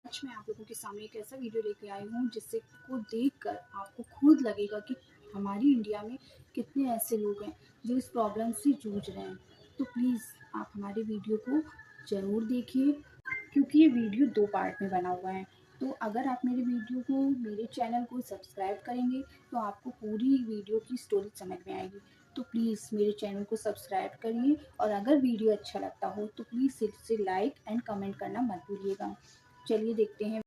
आज मैं आप लोगों के सामने एक ऐसा वीडियो लेके आई हूँ जिससे को देखकर आपको खुद लगेगा कि हमारी इंडिया में कितने ऐसे लोग हैं जो इस प्रॉब्लम से जूझ रहे हैं। तो प्लीज़ आप हमारे वीडियो को ज़रूर देखिए, क्योंकि ये वीडियो 2 पार्ट में बना हुआ है। तो अगर आप मेरे चैनल को सब्सक्राइब करेंगे तो आपको पूरी वीडियो की स्टोरी समझ में आएगी। तो प्लीज़ मेरे चैनल को सब्सक्राइब करिए, और अगर वीडियो अच्छा लगता हो तो प्लीज़ इसे लाइक एंड कमेंट करना मत भूलिएगा। चलिए देखते हैं।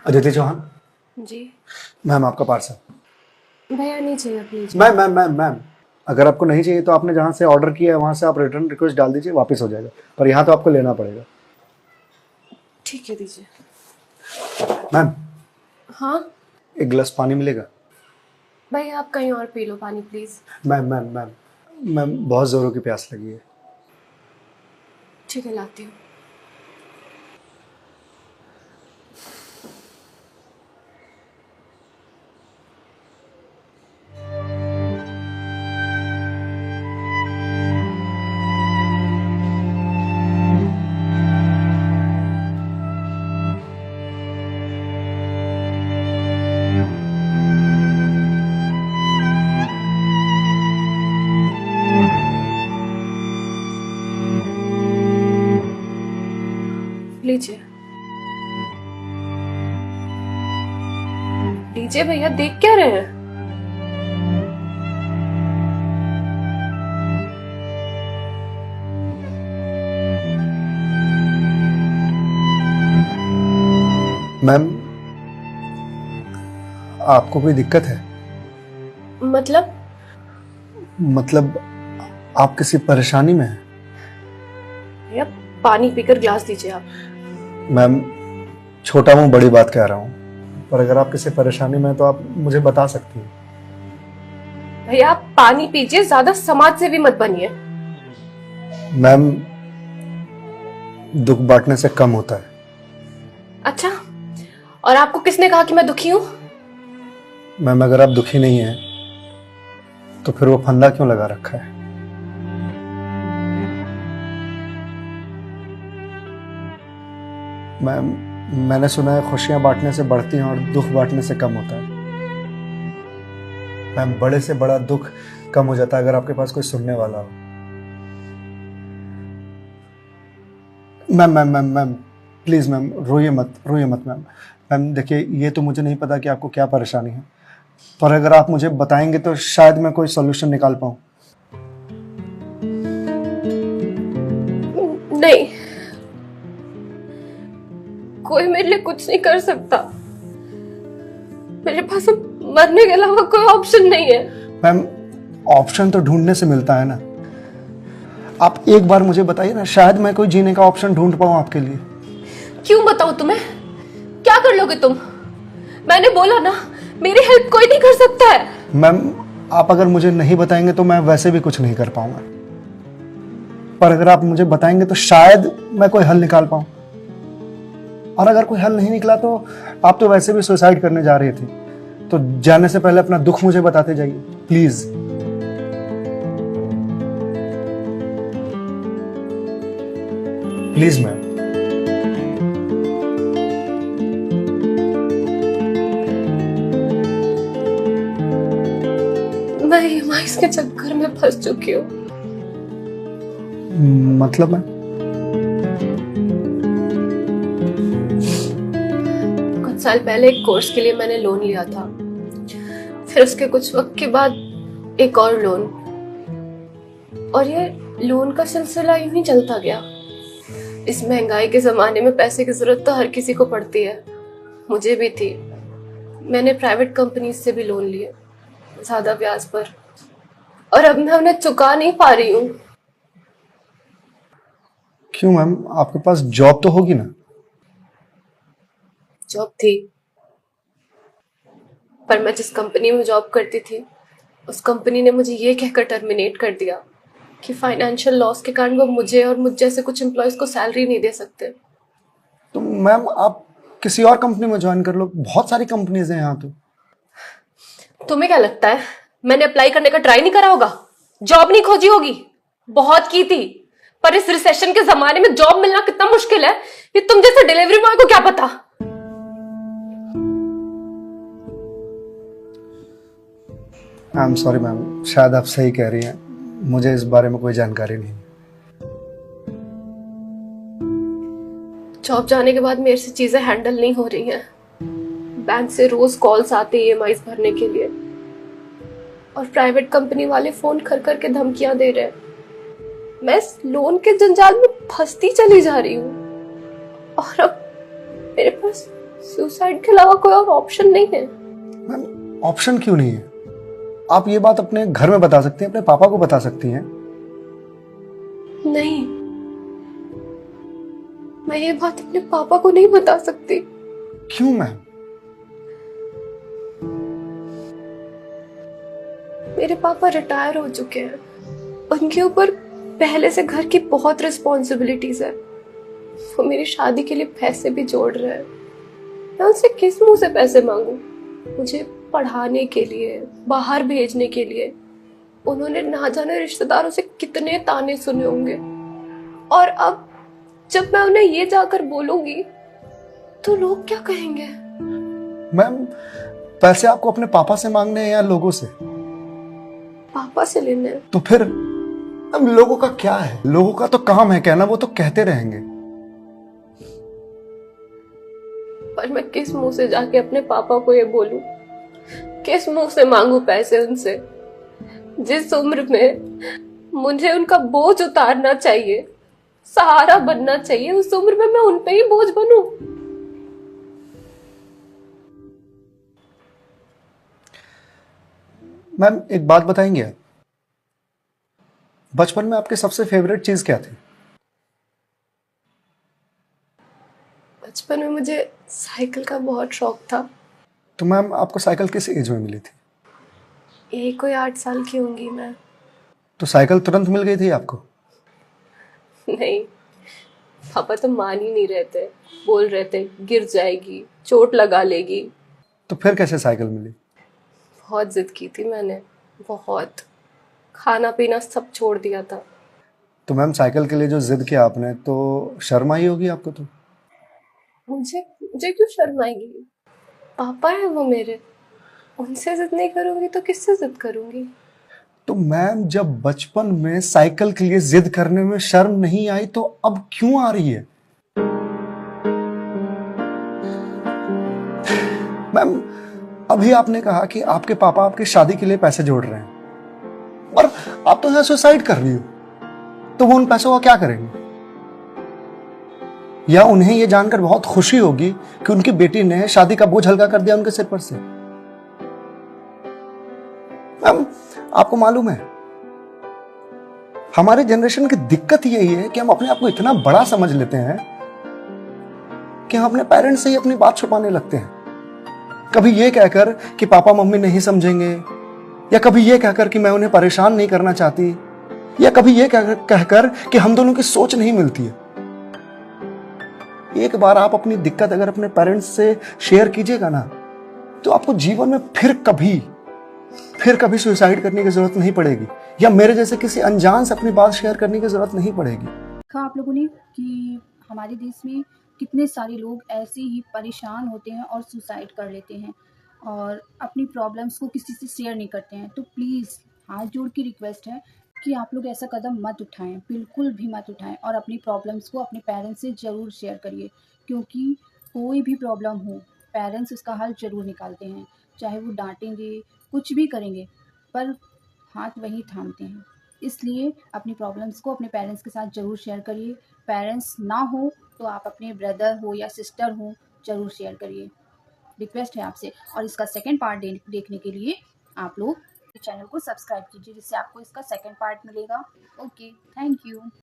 अदिति चौहान। जी मैम आपका पार्सल। भैया नहीं चाहिए please. Ma'am ma'am ma'am ma'am अगर आपको नहीं चाहिए तो आपने जहाँ से ऑर्डर किया है वहाँ से आप रिटर्न रिक्वेस्ट डाल दीजिए, वापस हो जाएगा। पर यहाँ तो आपको लेना पड़ेगा। ठीक है दीजिए। मैम हाँ एक गिलास पानी मिलेगा? भैया आप कहीं और पी लो पानी please. Ma'am ma'am ma'am ma'am बहुत ज़ोरों की प्यास लगी है। ठीक है लाती हूँ। लीजिए लीजिए भैया, देख क्या रहे हैं? मैम आपको कोई दिक्कत है? मतलब आप किसी परेशानी में हैं? भैया पानी पीकर ग्लास दीजिए आप। मैम छोटा मुंह बड़ी बात कह रहा हूँ, पर अगर आप किसी परेशानी में हैं तो आप मुझे बता सकती हैं। भैया आप पानी पीजिए, ज्यादा समाज से भी मत बनिए। मैम दुख बांटने से कम होता है। अच्छा, और आपको किसने कहा कि मैं दुखी हूँ? मैम अगर आप दुखी नहीं हैं तो फिर वो फंदा क्यों लगा रखा है? मैम मैंने सुना है खुशियां बांटने से बढ़ती हैं और दुख बांटने से कम होता है। मैम बड़े से बड़ा दुख कम हो जाता है अगर आपके पास कोई सुनने वाला हो। Ma'am ma'am ma'am ma'am please ma'am रोइए मत मैम। मैम देखिए ये तो मुझे नहीं पता कि आपको क्या परेशानी है, पर अगर आप मुझे बताएंगे तो शायद मैं कोई सॉल्यूशन निकाल पाऊँ। नहीं, कोई मेरे लिए कुछ नहीं कर सकता। मेरे पास अब मरने के अलावा कोई ऑप्शन नहीं है। मैम ऑप्शन तो ढूंढने से मिलता है ना। आप एक बार मुझे बताइए ना, शायद मैं कोई जीने का ऑप्शन ढूंढ पाऊँ आपके लिए। क्यों बताऊं तुम्हें? क्या कर लोगे तुम? मैंने बोला ना, मेरी हेल्प कोई नहीं कर सकता है। मैम आप अगर मुझे नहीं बताएंगे तो मैं वैसे भी कुछ नहीं कर पाऊंगा, पर अगर आप मुझे बताएंगे तो शायद मैं कोई हल निकाल पाऊं। और अगर कोई हल नहीं निकला तो आप तो वैसे भी सुसाइड करने जा रही थी, तो जाने से पहले अपना दुख मुझे बताते जाइए प्लीज। Please ma'am. मैं ईएमआईज़ के चक्कर में फंस चुकी हूँ। मतलब मैम? कुछ साल पहले एक कोर्स के लिए मैंने लोन लिया था, फिर उसके कुछ वक्त के बाद एक और लोन, और ये लोन का सिलसिला यूं ही चलता गया। इस महंगाई के जमाने में पैसे की जरूरत तो हर किसी को पड़ती है, मुझे भी थी। मैंने प्राइवेट कंपनीज से भी लोन लिए, ज्यादा ब्याज पर, और अब मैं उन्हें चुका नहीं पा रही हूँ। क्यों मैम, आपके पास जॉब तो होगी ना? जॉब थी, पर मैं जिस कंपनी में जॉब करती थी उस कंपनी ने मुझे ये कहकर टर्मिनेट कर दिया कि फाइनेंशियल लॉस के कारण वो मुझे और मुझ जैसे कुछ एम्प्लॉयज को सैलरी नहीं दे सकते। तो मैम आप किसी और कंपनी में ज्वाइन कर लो, बहुत सारी कंपनीज हैं यहाँ तो। तुम्हें क्या लगता है मैंने अप्लाई करने का ट्राई नहीं करा होगा? जॉब नहीं खोजी होगी? बहुत की थी, पर इस रिसेशन के जमाने में जॉब मिलना कितना मुश्किल है ये तुम जैसे डिलीवरी बॉय को क्या पता। आई एम सॉरी मैम, शायद आप सही कह रही हैं, मुझे इस बारे में कोई जानकारी नहीं। जॉब जाने के बाद मेरे से चीजें हैंडल नहीं हो रही हैं। बैंक से रोज कॉल्स आते ईएमआईज भरने के लिए, और प्राइवेट कंपनी वाले फोन कर करके धमकियां दे रहे हैं। मैं इस लोन के जंजाल में फंसती चली जा रही हूँ, और अब मेरे पास सुसाइड के अलावा कोई और ऑप्शन नहीं है। मैम ऑप्शन क्यों नहीं है? आप ये बात अपने घर में बता सकती हैं, अपने पापा को बता सकती हैं। नहीं, मैं ये बात अपने पापा को नहीं बता सकती। क्यों मैम? मेरे पापा रिटायर हो चुके हैं, उनके ऊपर पहले से घर की बहुत रिस्पॉन्सिबिलिटीज है। वो मेरी शादी के लिए पैसे भी जोड़ रहे हैं। मैं उनसे किस मुंह से पैसे मांगू? मुझे पढ़ाने के लिए, बाहर भेजने के लिए उन्होंने ना जाने रिश्तेदारों से कितने ताने सुने होंगे, और अब जब मैं उन्हें ये जाकर बोलूंगी तो लोग क्या कहेंगे? मैम पैसे आपको अपने पापा से मांगने हैं या लोगों से? पापा से लेने हैं। तो फिर अब लोगों का क्या है? लोगों का तो काम है कहना, वो तो कहते रहेंगे। पर मैं किस मुंह से जाके अपने पापा को ये बोलूं? किस मुंह से मांगू पैसे उनसे? जिस उम्र में मुझे उनका बोझ उतारना चाहिए, सहारा बनना चाहिए, उस उम्र में मैं उन पे ही बोझ बनूं? मैम एक बात बताएंगे आप, बचपन में आपके सबसे फेवरेट चीज क्या थी? बचपन में मुझे साइकिल का बहुत शौक था। तो मैम आपको साइकिल किस एज में मिली थी? यही कोई 8 साल की होंगी मैं। तो साइकिल तुरंत मिल गई थी आपको? नहीं, पापा तो मान ही नहीं रहे थे। बोल रहे थे गिर जाएगी, चोट लगा लेगी। तो फिर कैसे साइकिल मिली? बहुत जिद की थी मैंने, बहुत। खाना पीना सब छोड़ दिया था। तो मैम साइकिल के लिए जो जिद किया आपने, तो शर्म आई होगी आपको तो? मुझे मुझे क्यों शर्म आएगी? पापा है वो मेरे, उनसे जिद नहीं करूंगी तो किससे जिद करूंगी? तो मैम जब बचपन में साइकिल के लिए जिद करने में शर्म नहीं आई, तो अब क्यों आ रही है? मैम अभी आपने कहा कि आपके पापा आपकी शादी के लिए पैसे जोड़ रहे हैं, और आप तो यहां सुसाइड कर रही हो, तो वो उन पैसों का क्या करेंगे? या उन्हें यह जानकर बहुत खुशी होगी कि उनकी बेटी ने शादी का बोझ हल्का कर दिया उनके सिर पर से। मैम आपको मालूम है, हमारे जनरेशन की दिक्कत यही है कि हम अपने आप को इतना बड़ा समझ लेते हैं कि हम अपने पेरेंट्स से ही अपनी बात छुपाने लगते हैं। कभी ये कहकर कि पापा मम्मी नहीं समझेंगे, या कभी ये कहकर कि मैं उन्हें परेशान नहीं करना चाहती, या कभी ये कहकर कि हम दोनों की सोच नहीं मिलती है। एक बार आप अपनी दिक्कत अगर अपने पेरेंट्स से शेयर कीजिएगा ना, तो आपको जीवन में फिर कभी सुसाइड करने की जरूरत नहीं पड़ेगी, या मेरे जैसे किसी अनजान से अपनी बात शेयर करने की जरूरत नहीं पड़ेगी। देखा आप लोगों ने कि हमारे देश में कितने सारे लोग ऐसे ही परेशान होते हैं और सुसाइड कर लेते हैं, और अपनी प्रॉब्लम्स को किसी से शेयर नहीं करते हैं। तो प्लीज़ हाथ जोड़ के रिक्वेस्ट है कि आप लोग ऐसा कदम मत उठाएं, बिल्कुल भी मत उठाएं, और अपनी प्रॉब्लम्स को अपने पेरेंट्स से ज़रूर शेयर करिए, क्योंकि कोई भी प्रॉब्लम हो पेरेंट्स उसका हल ज़रूर निकालते हैं। चाहे वो डांटेंगे, कुछ भी करेंगे, पर हाथ वही थामते हैं। इसलिए अपनी प्रॉब्लम्स को अपने पेरेंट्स के साथ ज़रूर शेयर करिए। पेरेंट्स ना हो तो आप अपने ब्रदर हो या सिस्टर हो, ज़रूर शेयर करिए, रिक्वेस्ट है आपसे। और इसका सेकंड पार्ट देखने के लिए आप लोग चैनल को सब्सक्राइब कीजिए, जिससे आपको इसका सेकंड पार्ट मिलेगा। Okay, thank you.